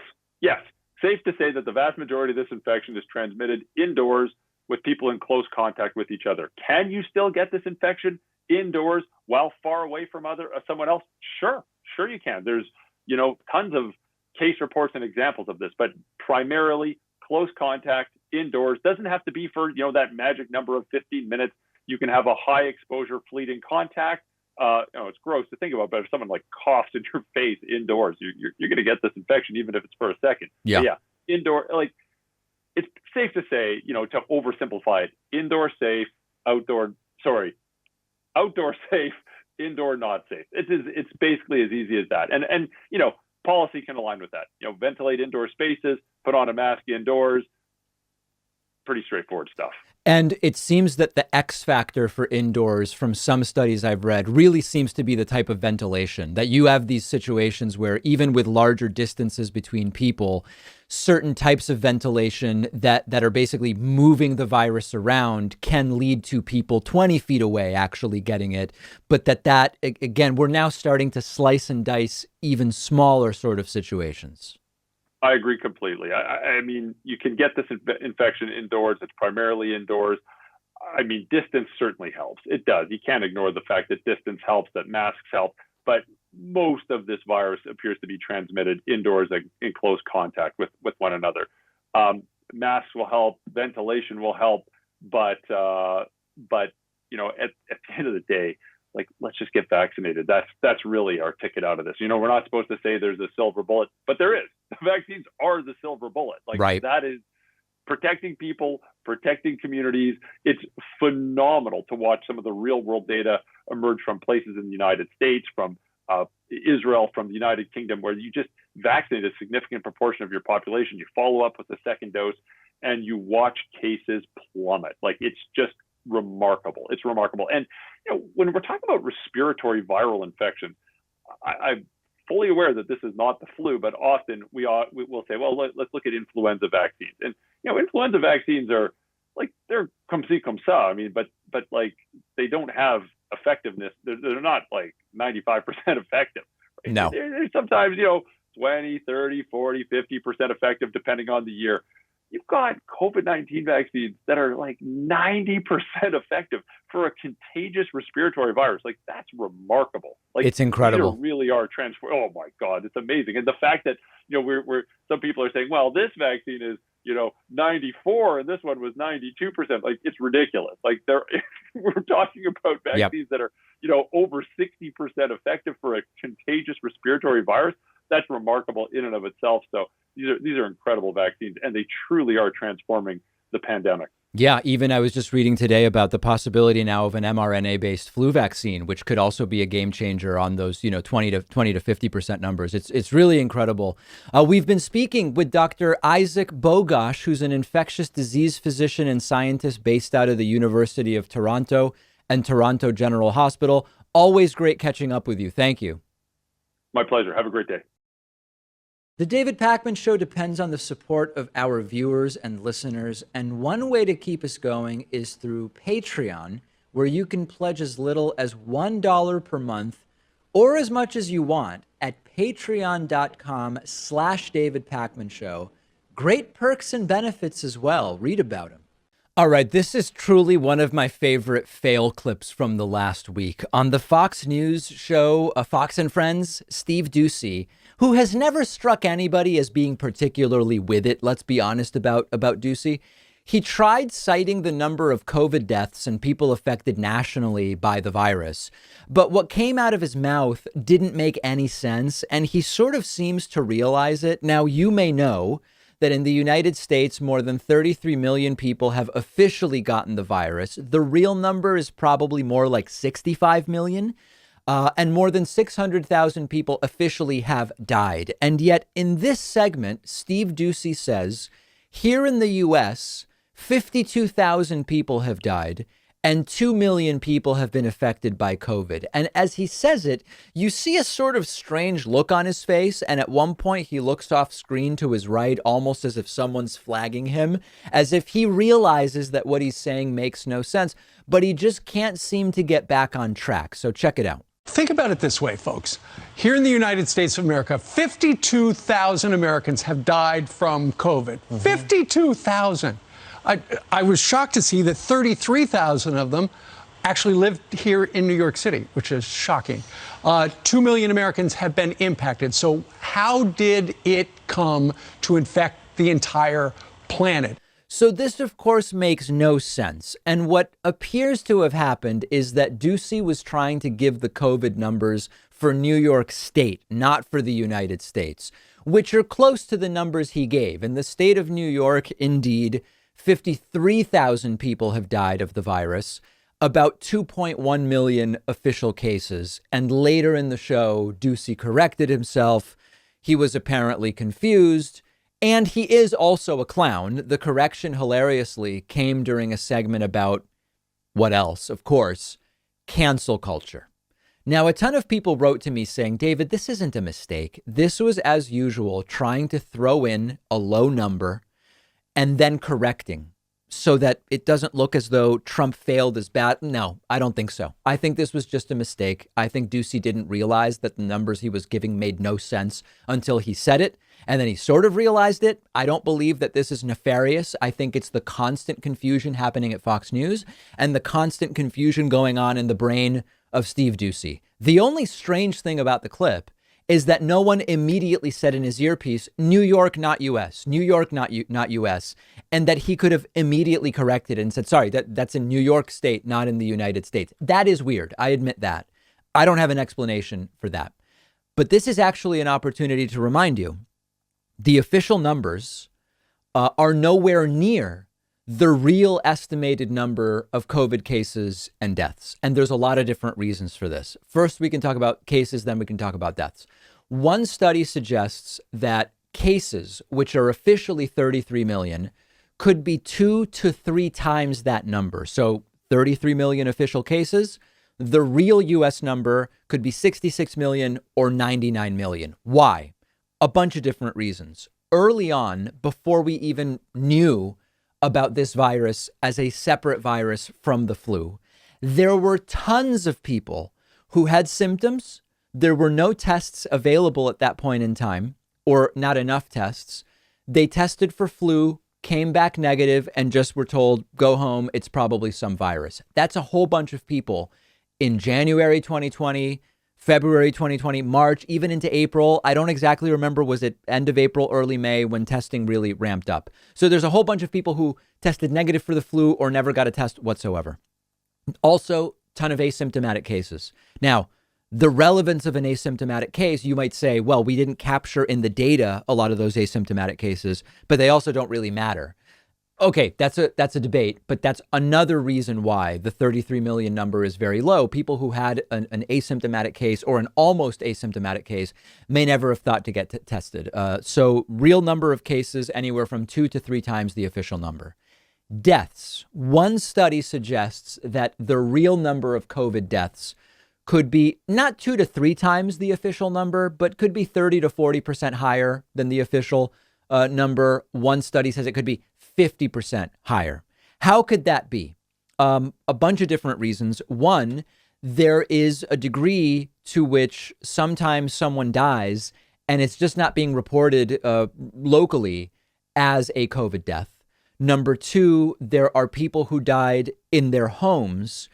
Safe to say that the vast majority of this infection is transmitted indoors with people in close contact with each other. Can you still get this infection indoors while far away from someone else? Sure you can. There's, tons of case reports and examples of this, but primarily close contact indoors. Doesn't have to be for, that magic number of 15 minutes. You can have a high exposure fleeting contact it's gross to think about, but if someone like coughs in your face indoors, you're going to get this infection, even if it's for a second. Yeah. But yeah. Indoor, like, it's safe to say, to oversimplify it, outdoor safe, indoor not safe. It's basically as easy as that. And policy can align with that. Ventilate indoor spaces, put on a mask indoors. Pretty straightforward stuff. And it seems that the X factor for indoors, from some studies I've read, really seems to be the type of ventilation, that you have these situations where even with larger distances between people, certain types of ventilation that are basically moving the virus around can lead to people 20 feet away actually getting it. But that again, we're now starting to slice and dice even smaller sort of situations. I agree completely. I mean, you can get this infection indoors. It's primarily indoors. I mean, distance certainly helps. It does. You can't ignore the fact that distance helps, that masks help. But most of this virus appears to be transmitted indoors in close contact with one another. Masks will help. Ventilation will help. But at the end of the day, like, let's just get vaccinated. That's really our ticket out of this. We're not supposed to say there's a silver bullet, but there is. The vaccines are the silver bullet. Like, right. That is protecting people, protecting communities. It's phenomenal to watch some of the real world data emerge from places in the United States, from Israel, from the United Kingdom, where you just vaccinate a significant proportion of your population. You follow up with the second dose and you watch cases plummet. Like, it's just remarkable. It's remarkable. And when we're talking about respiratory viral infection, I'm fully aware that this is not the flu, but often we'll say, well, let's look at influenza vaccines. And influenza vaccines are like, they're comme ci comme ça. I mean, but like, they don't have effectiveness. They're not like 95% effective. Right? No. They're sometimes 20, 30, 40, 50% effective depending on the year. You've got COVID-19 vaccines that are like 90% effective for a contagious respiratory virus. Like, that's remarkable. Like, it's incredible. They really are Oh my God, it's amazing. And the fact that we're some people are saying, well, this vaccine is 94 and this one was 92%. Like, it's ridiculous. Like, we're talking about vaccines that are over 60% effective for a contagious respiratory virus. That's remarkable in and of itself. So these are incredible vaccines, and they truly are transforming the pandemic. Yeah, even I was just reading today about the possibility now of an mRNA-based flu vaccine, which could also be a game changer on those 20 to 50% numbers. It's really incredible. We've been speaking with Dr. Isaac Bogoch, who's an infectious disease physician and scientist based out of the University of Toronto and Toronto General Hospital. Always great catching up with you. Thank you. My pleasure. Have a great day. The David Pakman Show depends on the support of our viewers and listeners, and one way to keep us going is through Patreon, where you can pledge as little as $1 per month or as much as you want at patreon.com/David Pakman Show. Great perks and benefits as well. Read about them. All right, this is truly one of my favorite fail clips from the last week. On the Fox News show, Fox and Friends, Steve Doocy, who has never struck anybody as being particularly with it, let's be honest about Doocy, he tried citing the number of COVID deaths and people affected nationally by the virus. But what came out of his mouth didn't make any sense, and he sort of seems to realize it. Now, you may know that in the United States, more than 33 million people have officially gotten the virus. The real number is probably more like 65 million. And more than 600,000 people officially have died. And yet in this segment, Steve Doocy says, here in the U.S., 52,000 people have died and 2 million people have been affected by COVID. And as he says it, you see a sort of strange look on his face. And at one point, he looks off screen to his right, almost as if someone's flagging him, as if he realizes that what he's saying makes no sense. But he just can't seem to get back on track. So check it out. Think about it this way, folks. Here in the United States of America, 52,000 Americans have died from COVID. 52,000. I was shocked to see that 33,000 of them actually lived here in New York City, which is shocking. 2 million Americans have been impacted. So how did it come to infect the entire planet? So this, of course, makes no sense. And what appears to have happened is that Ducey was trying to give the COVID numbers for New York State, not for the United States, which are close to the numbers he gave. In the state of New York, indeed, 53,000 people have died of the virus, about 2.1 million official cases. And later in the show, Ducey corrected himself. He was apparently confused. And he is also a clown. The correction, hilariously, came during a segment about what else? Of course, cancel culture. Now, a ton of people wrote to me saying, David, this isn't a mistake. This was, as usual, trying to throw in a low number and then correcting so that it doesn't look as though Trump failed as bad. No, I don't think so. I think this was just a mistake. I think Ducey didn't realize that the numbers he was giving made no sense until he said it. And then he sort of realized it. I don't believe that this is nefarious. I think it's the constant confusion happening at Fox News and the constant confusion going on in the brain of Steve Ducey. The only strange thing about the clip is that no one immediately said in his earpiece, New York, not U.S., New York, not U.S., and that he could have immediately corrected it and said, sorry, that's in New York State, not in the United States. That is weird. I admit that. I don't have an explanation for that. But this is actually an opportunity to remind you, the official numbers are nowhere near the real estimated number of COVID cases and deaths. And there's a lot of different reasons for this. First, we can talk about cases, then we can talk about deaths. One study suggests that cases, which are officially 33 million, could be 2 to 3 times that number. So 33 million official cases, the real US number could be 66 million or 99 million. Why? A bunch of different reasons. Early on, before we even knew about this virus as a separate virus from the flu, there were tons of people who had symptoms. There were no tests available at that point in time, or not enough tests. They tested for flu, came back negative, and just were told, go home, it's probably some virus. That's a whole bunch of people in January 2020, February 2020, March, even into April. I don't exactly remember, was it end of April, early May when testing really ramped up? So there's a whole bunch of people who tested negative for the flu or never got a test whatsoever. Also, ton of asymptomatic cases. Now, the relevance of an asymptomatic case, you might say, well, we didn't capture in the data a lot of those asymptomatic cases, but they also don't really matter. Okay, that's a debate, but that's another reason why the 33 million number is very low. People who had an asymptomatic case or an almost asymptomatic case may never have thought to get tested. So real number of cases anywhere from 2 to 3 times the official number. Deaths. One study suggests that the real number of COVID deaths could be not 2 to 3 times the official number, but could be 30 to 40% higher than the official number. One study says it could be 50% higher. How could that be? A bunch of different reasons. One, there is a degree to which sometimes someone dies and it's just not being reported locally as a COVID death. Number two, there are people who died in their homes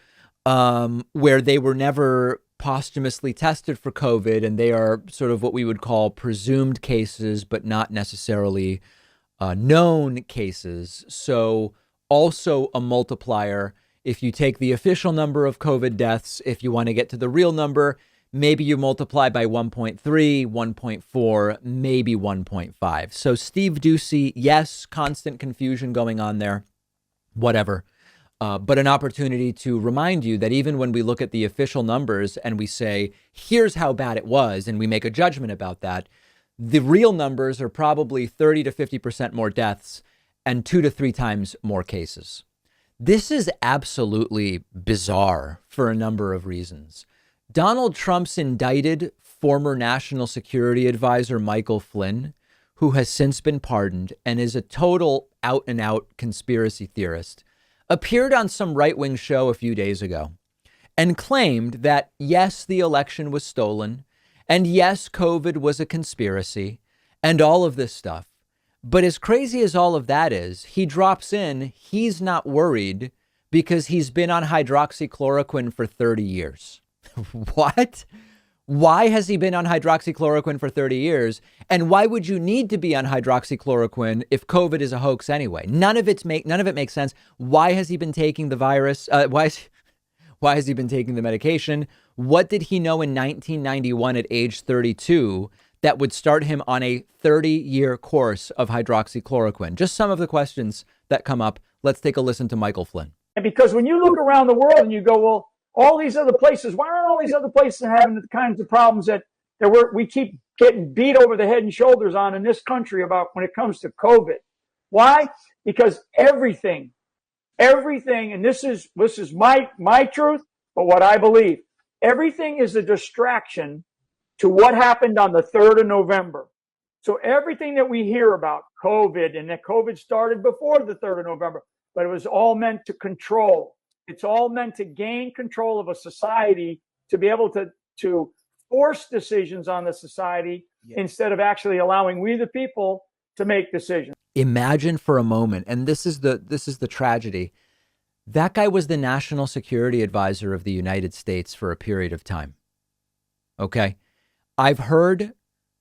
where they were never posthumously tested for COVID, and they are sort of what we would call presumed cases, but not necessarily known cases. So also a multiplier. If you take the official number of COVID deaths, if you want to get to the real number, maybe you multiply by 1.3, 1.4, maybe 1.5. So Steve Ducey, yes, constant confusion going on there, whatever. But an opportunity to remind you that even when we look at the official numbers and we say, here's how bad it was, and we make a judgment about that, the real numbers are probably 30 to 50% more deaths and 2 to 3 times more cases. This is absolutely bizarre for a number of reasons. Donald Trump's indicted former National Security Advisor Michael Flynn, who has since been pardoned and is a total out-and-out conspiracy theorist, appeared on some right-wing show a few days ago and claimed that, yes, the election was stolen, and yes, COVID was a conspiracy, and all of this stuff. But as crazy as all of that is, he drops in, he's not worried because he's been on hydroxychloroquine for 30 years. What? Why has he been on hydroxychloroquine for 30 years? And why would you need to be on hydroxychloroquine if COVID is a hoax anyway? None of it makes sense. Why has he been taking the virus? Why has he been taking the medication? What did he know in 1991 at age 32 that would start him on a 30-year course of hydroxychloroquine? Just some of the questions that come up. Let's take a listen to Michael Flynn. And because when you look around the world and you go, well, all these other places, why aren't all these other places having the kinds of problems that we keep getting beat over the head and shoulders on in this country about when it comes to COVID? Why? Because everything, and this is my truth, but what I believe, everything is a distraction to what happened on the 3rd of November. So everything that we hear about COVID, and that COVID started before the 3rd of November, but it was all meant to control. It's all meant to gain control of a society, to be able to force decisions on the society instead of actually allowing we the people to make decisions. Imagine for a moment, and this is the tragedy. That guy was the national security advisor of the United States for a period of time. Okay. I've heard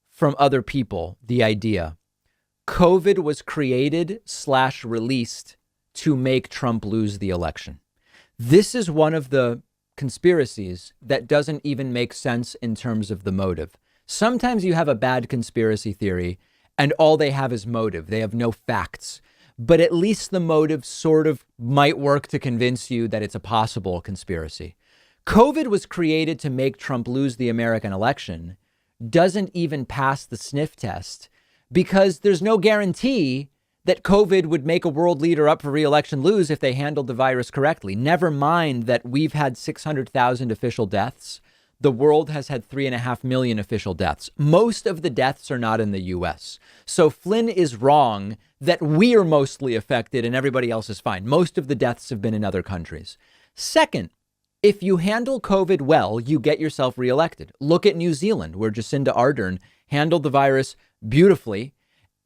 from other people the idea COVID was created / released to make Trump lose the election. This is one of the conspiracies that doesn't even make sense in terms of the motive. Sometimes you have a bad conspiracy theory and all they have is motive. They have no facts, but at least the motive sort of might work to convince you that it's a possible conspiracy. COVID was created to make Trump lose the American election doesn't even pass the sniff test because there's no guarantee that COVID would make a world leader up for re-election lose if they handled the virus correctly. Never mind that we've had 600,000 official deaths. The world has had 3.5 million official deaths. Most of the deaths are not in the US. So Flynn is wrong that we are mostly affected and everybody else is fine. Most of the deaths have been in other countries. Second, if you handle COVID well, you get yourself reelected. Look at New Zealand, where Jacinda Ardern handled the virus beautifully,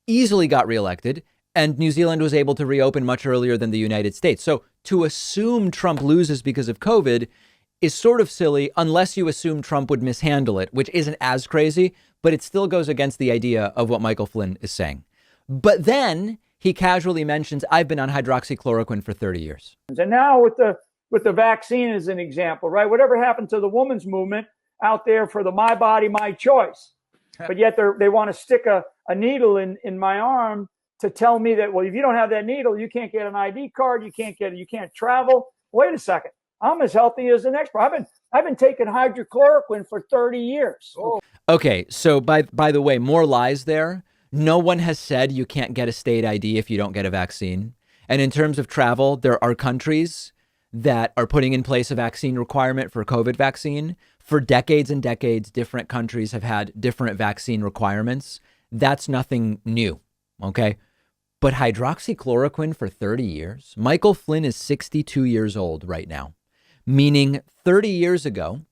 easily got reelected, and New Zealand was able to reopen much earlier than the United States. So to assume Trump loses because of COVID is sort of silly unless you assume Trump would mishandle it, which isn't as crazy, but it still goes against the idea of what Michael Flynn is saying. But then he casually mentions, I've been on hydroxychloroquine for 30 years. And now with the vaccine as an example, right? Whatever happened to the women's movement out there for the my body, my choice? But yet they want to stick a needle in my arm to tell me that, well, if you don't have that needle, you can't get an ID card, you can't travel. Wait a second. I'm as healthy as the next person. I've been taking hydroxychloroquine for 30 years. Oh. Okay, so by the way, more lies there. No one has said you can't get a state ID if you don't get a vaccine. And in terms of travel, there are countries that are putting in place a vaccine requirement for COVID vaccine. For decades and decades, different countries have had different vaccine requirements. That's nothing new, okay? But hydroxychloroquine for 30 years? Michael Flynn is 62 years old right now, meaning 30 years ago,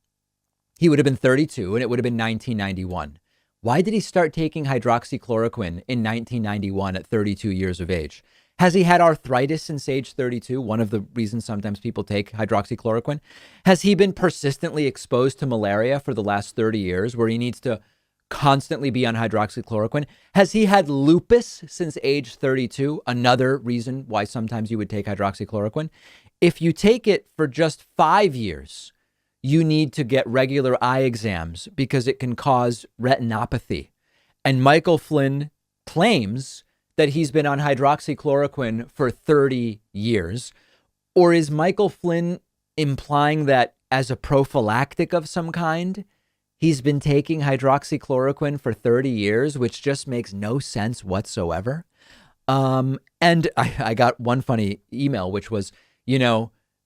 he would have been 32 and it would have been 1991. Why did he start taking hydroxychloroquine in 1991 at 32 years of age? Has he had arthritis since age 32? One of the reasons sometimes people take hydroxychloroquine. Has he been persistently exposed to malaria for the last 30 years where he needs to constantly be on hydroxychloroquine? Has he had lupus since age 32? Another reason why sometimes you would take hydroxychloroquine. If you take it for just 5 years, you need to get regular eye exams because it can cause retinopathy. And Michael Flynn claims that he's been on hydroxychloroquine for 30 years. Or is Michael Flynn implying that as a prophylactic of some kind, he's been taking hydroxychloroquine for 30 years, which just makes no sense whatsoever? And I got one funny email, which was,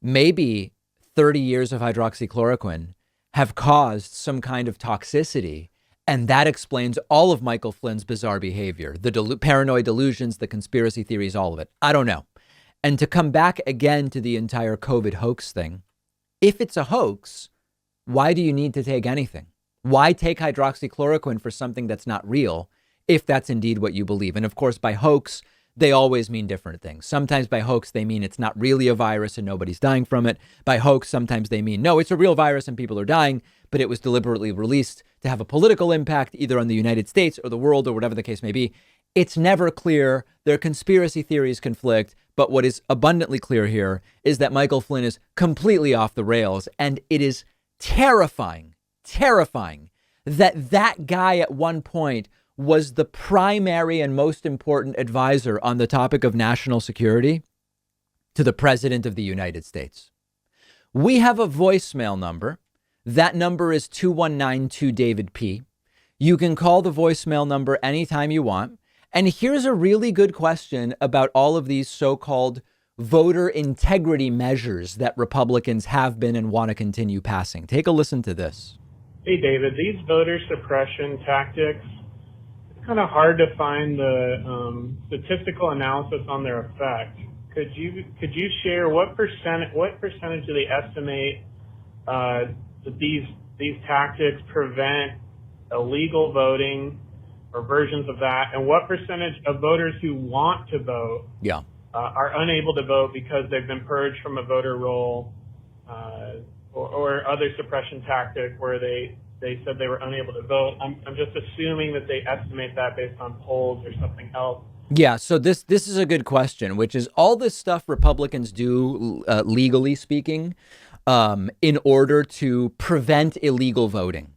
maybe 30 years of hydroxychloroquine have caused some kind of toxicity. And that explains all of Michael Flynn's bizarre behavior, the paranoid delusions, the conspiracy theories, all of it. I don't know. And to come back again to the entire COVID hoax thing, if it's a hoax, why do you need to take anything? Why take hydroxychloroquine for something that's not real, if that's indeed what you believe? And of course, by hoax, they always mean different things. Sometimes by hoax, they mean it's not really a virus and nobody's dying from it. By hoax, sometimes they mean, no, it's a real virus and people are dying, but it was deliberately released to have a political impact either on the United States or the world or whatever the case may be. It's never clear. Their conspiracy theories conflict. But what is abundantly clear here is that Michael Flynn is completely off the rails. And it is terrifying that that guy at one point was the primary and most important advisor on the topic of national security to the president of the United States. We have a voicemail number. That number is 2192-DAVID-P. You can call the voicemail number anytime you want. And here's a really good question about all of these so-called voter integrity measures that Republicans have been and want to continue passing. Take a listen to this. Hey, David, these voter suppression tactics, it's kind of hard to find the statistical analysis on their effect. Could you share what percentage do they estimate that these tactics prevent illegal voting or versions of that, and what percentage of voters who want to vote are unable to vote because they've been purged from a voter roll or other suppression tactic where they said they were unable to vote? I'm just assuming that they estimate that based on polls or something else. Yeah, so this is a good question, which is all this stuff Republicans do, legally speaking, in order to prevent illegal voting.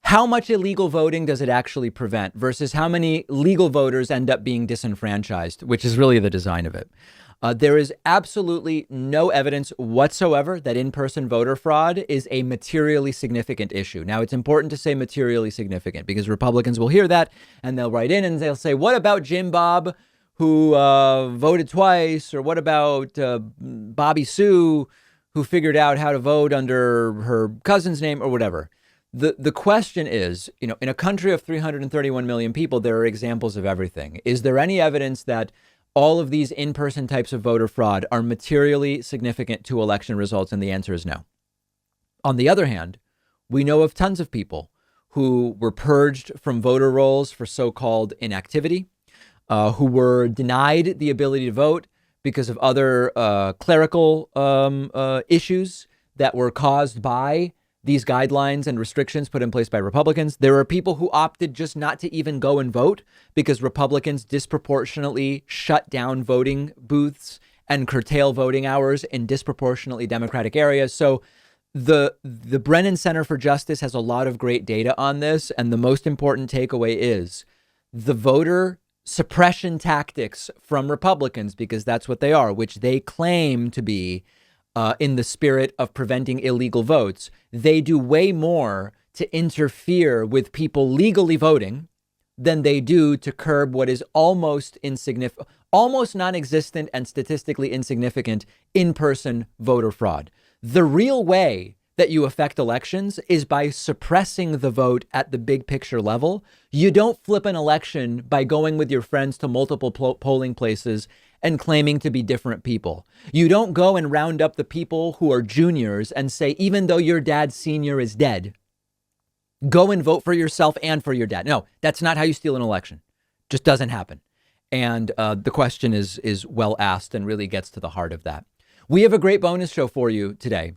How much illegal voting does it actually prevent versus how many legal voters end up being disenfranchised, which is really the design of it. There is absolutely no evidence whatsoever that in-person voter fraud is a materially significant issue. Now, it's important to say materially significant because Republicans will hear that and they'll write in and they'll say, what about Jim Bob who voted twice? Or what about Bobby Sue who figured out how to vote under her cousin's name or whatever? The question is, in a country of 331 million people, there are examples of everything. Is there any evidence that all of these in-person types of voter fraud are materially significant to election results? And the answer is no. On the other hand, we know of tons of people who were purged from voter rolls for so-called inactivity, who were denied the ability to vote because of other clerical issues that were caused by these guidelines and restrictions put in place by Republicans. There are people who opted just not to even go and vote because Republicans disproportionately shut down voting booths and curtail voting hours in disproportionately Democratic areas. So the Brennan Center for Justice has a lot of great data on this. And the most important takeaway is the voter suppression tactics from Republicans, because that's what they are, which they claim to be in the spirit of preventing illegal votes. They do way more to interfere with people legally voting than they do to curb what is almost insignificant, almost non-existent and statistically insignificant in-person voter fraud. The real way that you affect elections is by suppressing the vote at the big picture level. You don't flip an election by going with your friends to multiple polling places and claiming to be different people. You don't go and round up the people who are juniors and say, even though your dad's senior is dead, go and vote for yourself and for your dad. No, that's not how you steal an election. Just doesn't happen. And the question is well asked and really gets to the heart of that. We have a great bonus show for you today.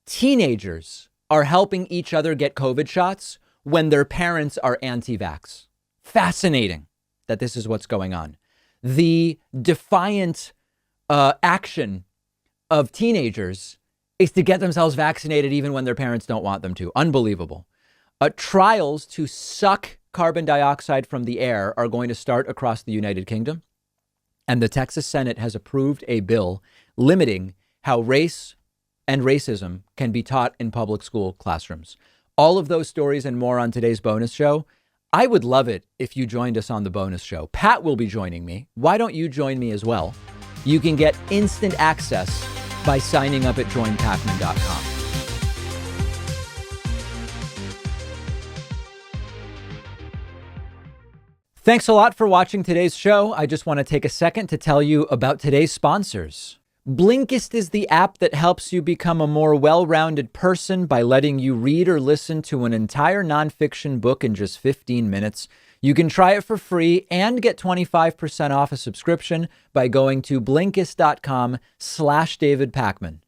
Teenagers are helping each other get COVID shots when their parents are anti-vax. Fascinating that this is what's going on. The defiant action of teenagers is to get themselves vaccinated even when their parents don't want them to. Unbelievable. Trials to suck carbon dioxide from the air are going to start across the United Kingdom. And the Texas Senate has approved a bill limiting how race and racism can be taught in public school classrooms. All of those stories and more on today's bonus show. I would love it if you joined us on the bonus show. Pat will be joining me. Why don't you join me as well? You can get instant access by signing up at joinpakman.com. Thanks a lot for watching today's show. I just want to take a second to tell you about today's sponsors. Blinkist is the app that helps you become a more well-rounded person by letting you read or listen to an entire nonfiction book in just 15 minutes. You can try it for free and get 25% off a subscription by going to Blinkist.com/David Pakman.